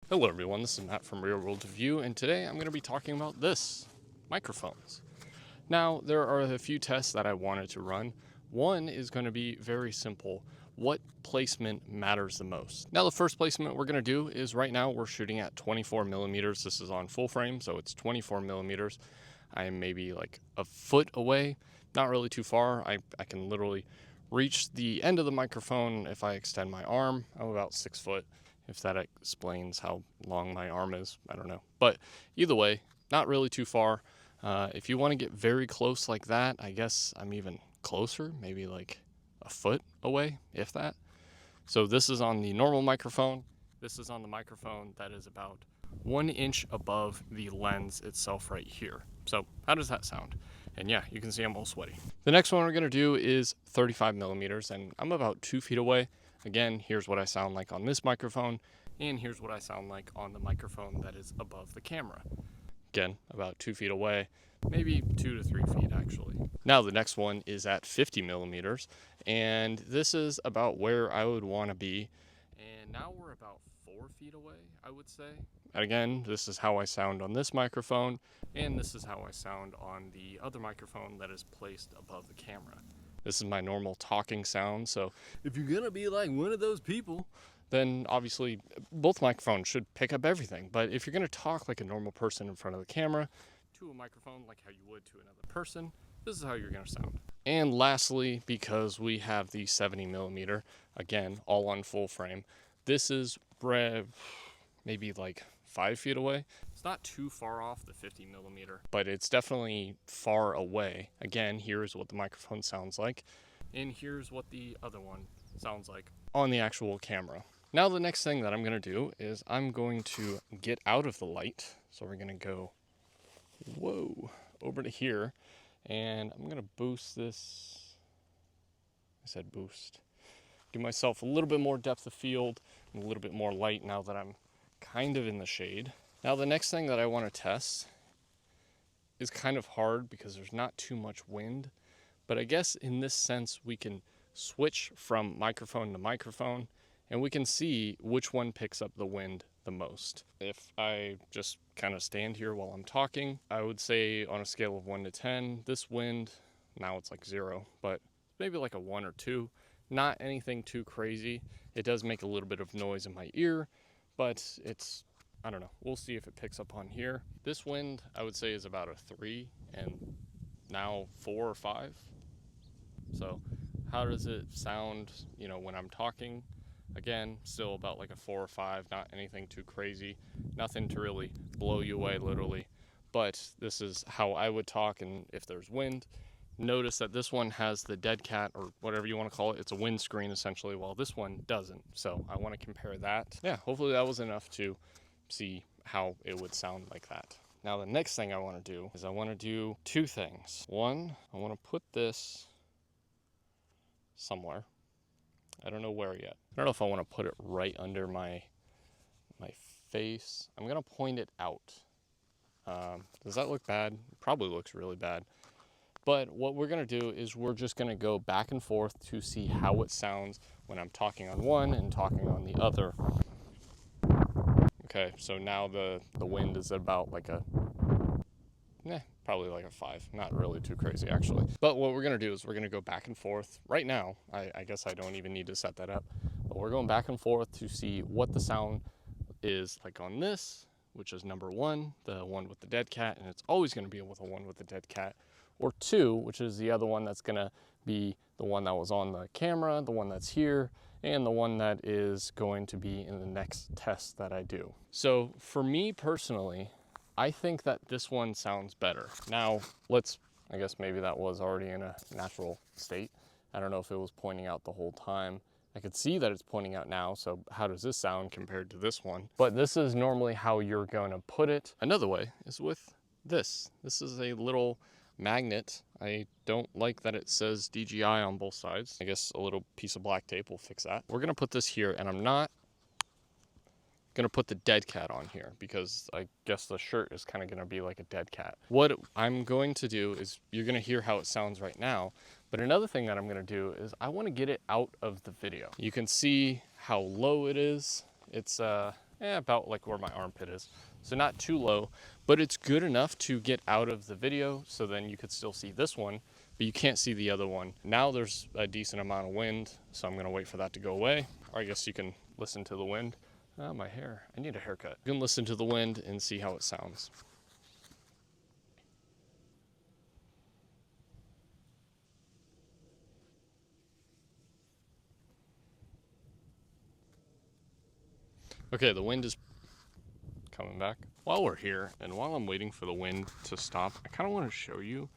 Hello everyone, this is Matt from Real World View, and today I'm going to be talking about this, microphones. Now, there are a few tests that I wanted to run. One is going to be very simple. What placement matters the most? Now, the first placement we're going to do is right now we're shooting at 24 millimeters. This is on full frame, so it's 24 millimeters. I am maybe like a foot away, not really too far. I can literally reach the end of the microphone if I extend my arm. I'm about 6 foot. If that explains how long my arm is, I don't know. But either way, not really too far. If you want to get very close like that, I guess I'm even closer, maybe like a foot away, if that. So this is on the normal microphone. This is on the microphone that is about 1 inch above the lens itself right here. So how does that sound? And yeah, you can see I'm all sweaty. The next one we're gonna do is 35 millimeters, and I'm about 2 feet away. Again, here's what I sound like on this microphone, and here's what I sound like on the microphone that is above the camera. Again, about 2 feet away, maybe 2 to 3 feet actually. Now the next one is at 50 millimeters, and this is about where I would want to be. And now we're about 4 feet away, I would say. Again, this is how I sound on this microphone, and this is how I sound on the other microphone that is placed above the camera. This is my normal talking sound, so if you're gonna be like one of those people, then obviously both microphones should pick up everything. But if you're gonna talk like a normal person in front of the camera to a microphone like how you would to another person, this is how you're gonna sound. And lastly, because we have the 70 millimeter, again, all on full frame, this is maybe like 5 feet away. It's not too far off the 50 millimeter, but it's definitely far away. Again, here's what the microphone sounds like, and here's what the other one sounds like on the actual camera. Now the next thing that I'm gonna do is I'm going to get out of the light. So we're gonna go, whoa, over to here, and I'm gonna boost this. I said boost. Give myself a little bit more depth of field and a little bit more light now that I'm kind of in the shade. Now the next thing that I want to test is kind of hard because there's not too much wind, but I guess in this sense we can switch from microphone to microphone and we can see which one picks up the wind the most. If I just kind of stand here while I'm talking, I would say on a scale of 1 to 10, this wind, now it's like 0, but maybe like a 1 or 2. Not anything too crazy. It does make a little bit of noise in my ear, but it's, I don't know, we'll see if it picks up on here. This wind, I would say, is about a 3, and now 4 or 5. So how does it sound, when I'm talking? Again, still about like a 4 or 5, not anything too crazy, nothing to really blow you away literally. But this is how I would talk, and if there's wind, notice that this one has the deadcat, or whatever you want to call it. It's a windscreen essentially, while this one doesn't. So I want to compare that. Yeah, hopefully that was enough to see how it would sound like that. Now the next thing I want to do is I want to do 2 things. One, I want to put this somewhere. I don't know where yet. I don't know if I want to put it right under my face. I'm going to point it out. Does that look bad? It probably looks really bad. But what we're gonna do is we're just gonna go back and forth to see how it sounds when I'm talking on one and talking on the other. Okay, so now the wind is about like probably like a 5. Not really too crazy actually. But what we're gonna do is we're gonna go back and forth. Right now, I guess I don't even need to set that up, but we're going back and forth to see what the sound is like on this, which is number 1, the one with the dead cat, and it's always gonna be with the one with the dead cat. Or 2, which is the other one that's gonna be the one that was on the camera, the one that's here, and the one that is going to be in the next test that I do. So for me personally, I think that this one sounds better. Now, I guess maybe that was already in a natural state. I don't know if it was pointing out the whole time. I could see that it's pointing out now, so how does this sound compared to this one? But this is normally how you're gonna put it. Another way is with this. This is a little magnet. I don't like that it says DJI on both sides. I guess a little piece of black tape will fix that. We're gonna put this here, and I'm not gonna put the dead cat on here because I guess the shirt is kind of gonna be like a dead cat. What I'm going to do is, you're gonna hear how it sounds right now, but another thing that I'm gonna do is I wanna get it out of the video. You can see how low it is. It's about like where my armpit is. So not too low, but it's good enough to get out of the video, so then you could still see this one, but you can't see the other one. Now there's a decent amount of wind, so I'm gonna wait for that to go away. Or I guess you can listen to the wind. Oh, my hair, I need a haircut. You can listen to the wind and see how it sounds. Okay, the wind is coming back. While we're here and while I'm waiting for the wind to stop, I kind of want to show you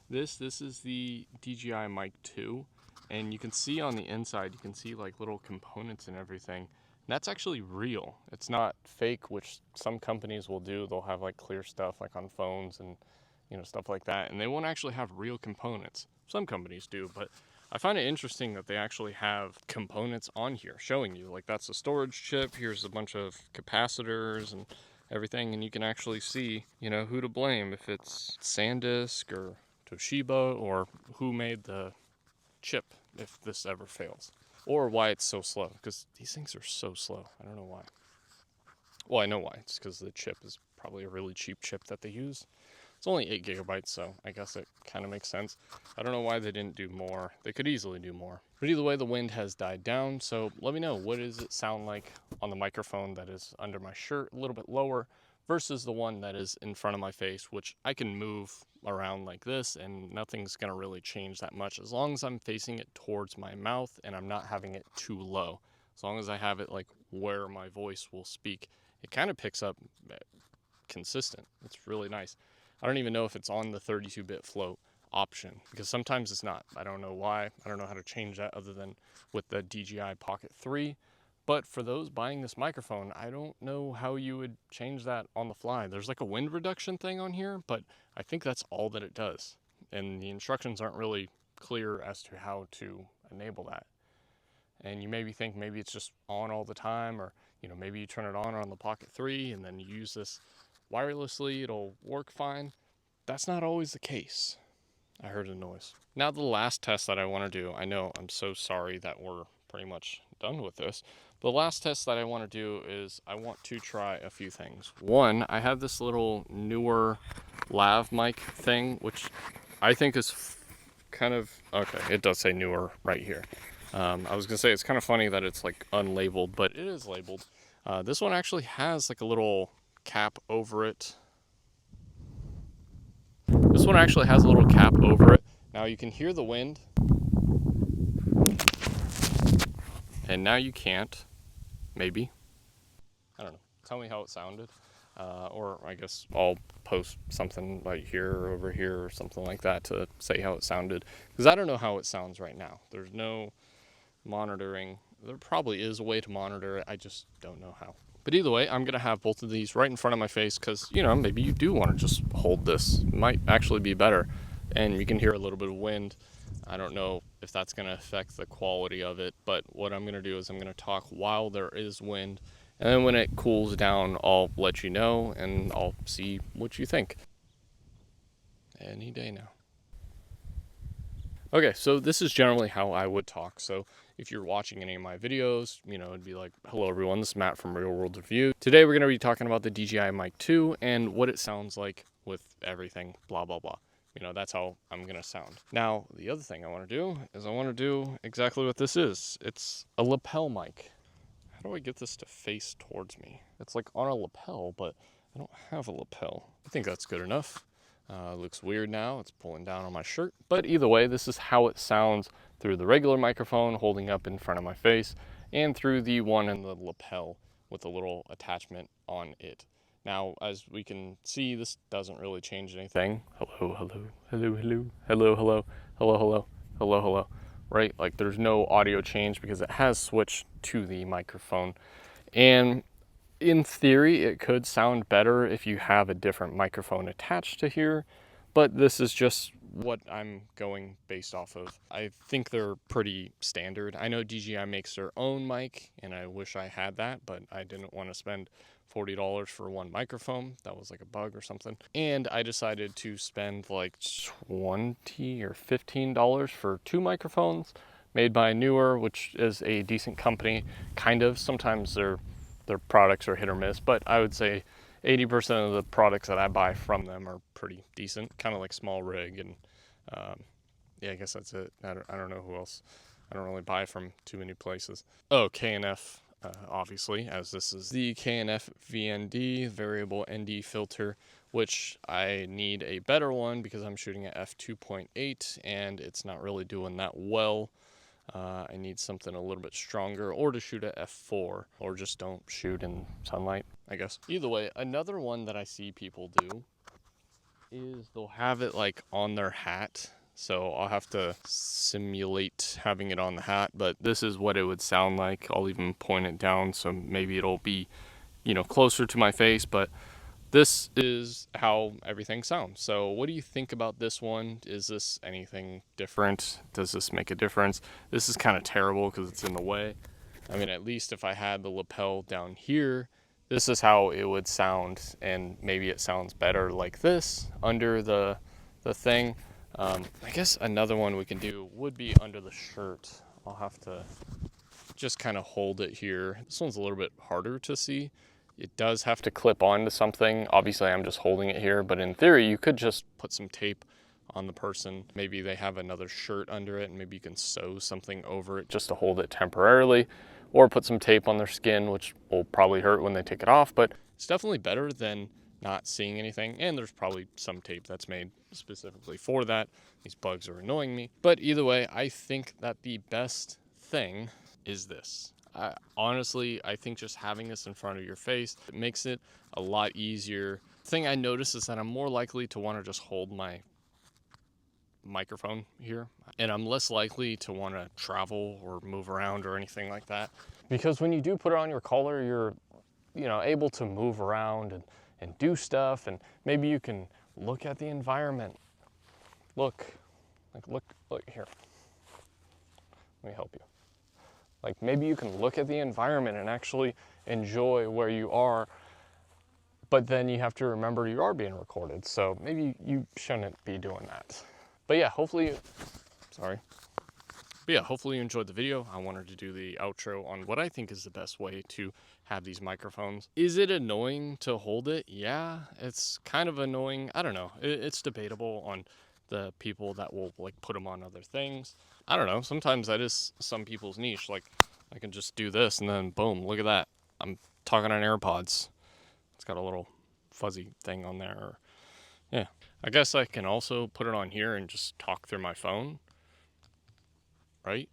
this. This is the DJI Mic 2, and you can see on the inside, you can see like little components and everything. And that's actually real. It's not fake, which some companies will do. They'll have like clear stuff like on phones and stuff like that, and they won't actually have real components. Some companies do, but I find it interesting that they actually have components on here showing you, like that's a storage chip, here's a bunch of capacitors and everything, and you can actually see, who to blame, if it's SanDisk or Toshiba, or who made the chip if this ever fails, or why it's so slow, because these things are so slow. I don't know why. Well, I know why. It's because the chip is probably a really cheap chip that they use. It's only 8 gigabytes, so I guess it kind of makes sense. I don't know why they didn't do more. They could easily do more. But either way, the wind has died down, so let me know, what does it sound like on the microphone that is under my shirt, a little bit lower, versus the one that is in front of my face, which I can move around like this and nothing's gonna really change that much as long as I'm facing it towards my mouth and I'm not having it too low. As long as I have it like where my voice will speak, it kind of picks up consistent. It's really nice. I don't even know if it's on the 32-bit float option, because sometimes it's not. I don't know why. I don't know how to change that other than with the DJI Pocket 3. But for those buying this microphone, I don't know how you would change that on the fly. There's like a wind reduction thing on here, but I think that's all that it does. And the instructions aren't really clear as to how to enable that. And you maybe think maybe it's just on all the time, or maybe you turn it on the Pocket 3 and then you use this wirelessly, it'll work fine. That's not always the case. I heard a noise. Now the last test that I want to do, I know I'm so sorry that we're pretty much done with this. The last test that I want to do is I want to try a few things. One, I have this little newer lav mic thing, which I think is kind of, okay, it does say newer right here. I was gonna say it's kind of funny that it's like unlabeled, but it is labeled. This one actually has like a little cap over it. This one actually has a little cap over it. Now you can hear the wind, and now you can't. Maybe. I don't know. Tell me how it sounded. Or I guess I'll post something right here or over here or something like that to say how it sounded. Because I don't know how it sounds right now. There's no monitoring. There probably is a way to monitor it. I just don't know how. But either way, I'm going to have both of these right in front of my face because, maybe you do want to just hold this. It might actually be better. And you can hear a little bit of wind. I don't know if that's going to affect the quality of it, but what I'm going to do is I'm going to talk while there is wind. And then when it cools down, I'll let you know and I'll see what you think. Any day now. Okay, so this is generally how I would talk. So if you're watching any of my videos, it'd be like, hello everyone, this is Matt from Real World Review. Today we're going to be talking about the DJI Mic 2 and what it sounds like with everything, blah, blah, blah. That's how I'm going to sound. Now, the other thing I want to do is I want to do exactly what this is. It's a lapel mic. How do I get this to face towards me? It's like on a lapel, but I don't have a lapel. I think that's good enough. It looks weird now, it's pulling down on my shirt. But either way, this is how it sounds through the regular microphone holding up in front of my face and through the one in the lapel with a little attachment on it. Now, as we can see, this doesn't really change anything. Hello, hello, hello, hello, hello, hello, hello, hello, hello, hello, right? Like there's no audio change because it has switched to the microphone. And in theory, it could sound better if you have a different microphone attached to here, but this is just what I'm going based off of. I think they're pretty standard. I know DJI makes their own mic, and I wish I had that, but I didn't want to spend $40 for one microphone. That was like a bug or something. And I decided to spend like $20 or $15 for two microphones made by Newer, which is a decent company, kind of. Sometimes they're their products are hit or miss, but I would say 80% of the products that I buy from them are pretty decent, kind of like Small Rig. And yeah, I guess that's it. I don't know who else. I don't really buy from too many places. Oh, K&F, obviously, as this is the K&F VND, variable ND filter, which I need a better one because I'm shooting at f2.8 and it's not really doing that well. I need something a little bit stronger, or to shoot at f4, or just don't shoot in sunlight, I guess. Either way, another one that I see people do is they'll have it like on their hat. So I'll have to simulate having it on the hat, but this is what it would sound like. I'll even point it down so maybe it'll be, you know, closer to my face, but this is how everything sounds. So what do you think about this one? Is this anything different? Does this make a difference? This is kind of terrible because it's in the way. I mean, at least if I had the lapel down here, this is how it would sound, and maybe it sounds better like this under the thing. I guess another one we can do would be under the shirt. I'll have to just kind of hold it here. This one's a little bit harder to see. It does have to clip onto something. Obviously, I'm just holding it here, but in theory, you could just put some tape on the person. Maybe they have another shirt under it, and maybe you can sew something over it just to hold it temporarily, or put some tape on their skin, which will probably hurt when they take it off, but it's definitely better than not seeing anything. And there's probably some tape that's made specifically for that. These bugs are annoying me. But either way, I think that the best thing is this. Honestly, I think just having this in front of your face, it makes it a lot easier. The thing I notice is that I'm more likely to want to just hold my microphone here, and I'm less likely to want to travel or move around or anything like that. Because when you do put it on your collar, you're, you know, able to move around and do stuff, and maybe you can look at the environment. Look here. Let me help you. Like, maybe you can look at the environment and actually enjoy where you are, but then you have to remember you are being recorded, so maybe you shouldn't be doing that. But yeah, hopefully you enjoyed the video. I wanted to do the outro on what I think is the best way to have these microphones. Is it annoying to hold it? Yeah, it's kind of annoying. I don't know. It's debatable on the people that will like put them on other things. I don't know. Sometimes that is some people's niche. Like, I can just do this and then boom, look at that. I'm talking on AirPods. It's got a little fuzzy thing on there. Or, yeah. I guess I can also put it on here and just talk through my phone. Right?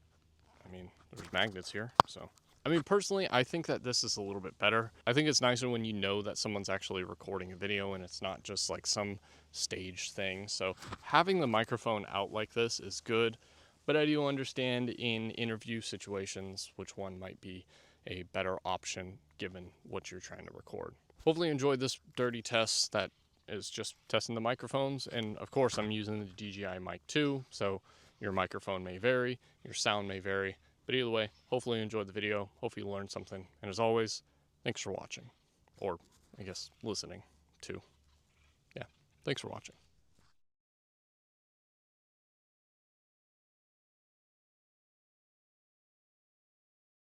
I mean, there's magnets here, so. I mean, personally, I think that this is a little bit better. I think it's nicer when you know that someone's actually recording a video and it's not just like some staged thing. So having the microphone out like this is good, but I do understand in interview situations which one might be a better option given what you're trying to record. Hopefully you enjoyed this dirty test that is just testing the microphones. And of course, I'm using the DJI mic too, so your microphone may vary, your sound may vary, but either way, hopefully you enjoyed the video, hopefully you learned something, and as always, thanks for watching, or I guess listening too. Yeah, thanks for watching.